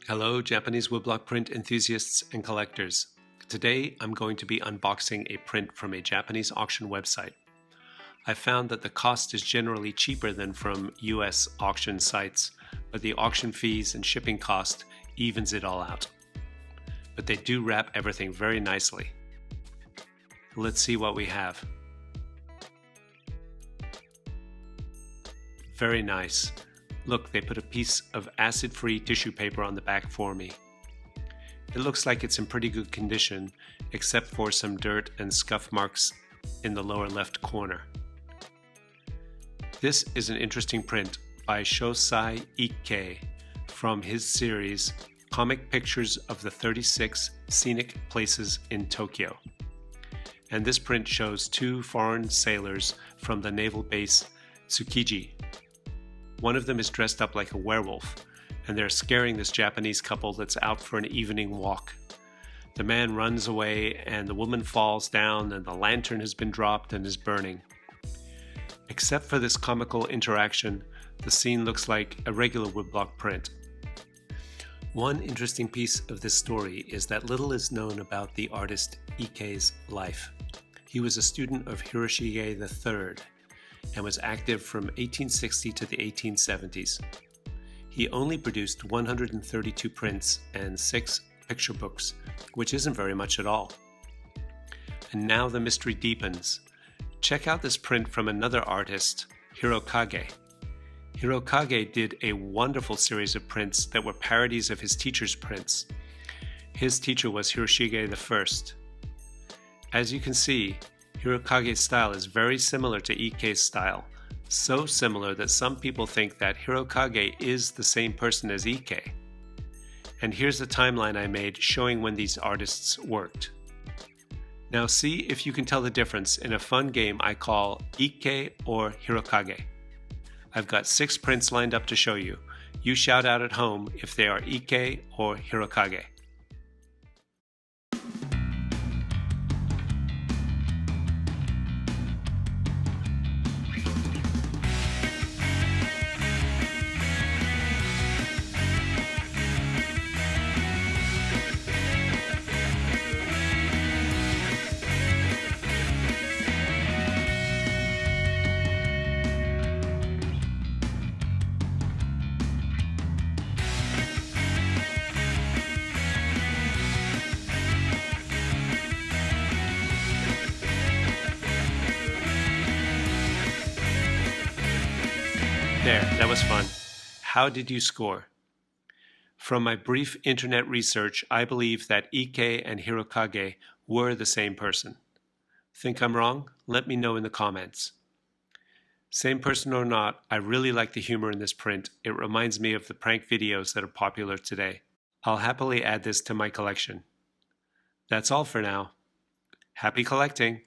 Hello, Japanese woodblock print enthusiasts and collectors. Today, I'm going to be unboxing a print from a Japanese auction website. I found that the cost is generally cheaper than from US auction sites, but the auction fees and shipping cost evens it all out. But they do wrap everything very nicely. Let's see what we have. Very nice. Look, they put a piece of acid-free tissue paper on the back for me. It looks like it's in pretty good condition, except for some dirt and scuff marks in the lower left corner. This is an interesting print by Shosai Ikkei from his series Comic Pictures of the 36 Scenic Places in Tokyo. And this print shows two foreign sailors from the naval base Tsukiji. One of them is dressed up like a werewolf, and they're scaring this Japanese couple that's out for an evening walk. The man runs away, and the woman falls down, and the lantern has been dropped and is burning. Except for this comical interaction, the scene looks like a regular woodblock print. One interesting piece of this story is that little is known about the artist Ikkei's life. He was a student of Hiroshige III, and was active from 1860 to the 1870s. He only produced 132 prints and 6 picture books, which isn't very much at all. And now the mystery deepens. Check out this print from another artist, Hirokage. Hirokage did a wonderful series of prints that were parodies of his teacher's prints. His teacher was Hiroshige I. As you can see, Hirokage's style is very similar to Ikkei's style, so similar that some people think that Hirokage is the same person as Ikkei. And here's the timeline I made showing when these artists worked. Now see if you can tell the difference in a fun game I call Ikkei or Hirokage. I've got 6 prints lined up to show you. You shout out at home if they are Ikkei or Hirokage. There, that was fun. How did you score? From my brief internet research, I believe that Ikkei and Hirokage were the same person. Think I'm wrong? Let me know in the comments. Same person or not, I really like the humor in this print. It reminds me of the prank videos that are popular today. I'll happily add this to my collection. That's all for now. Happy collecting!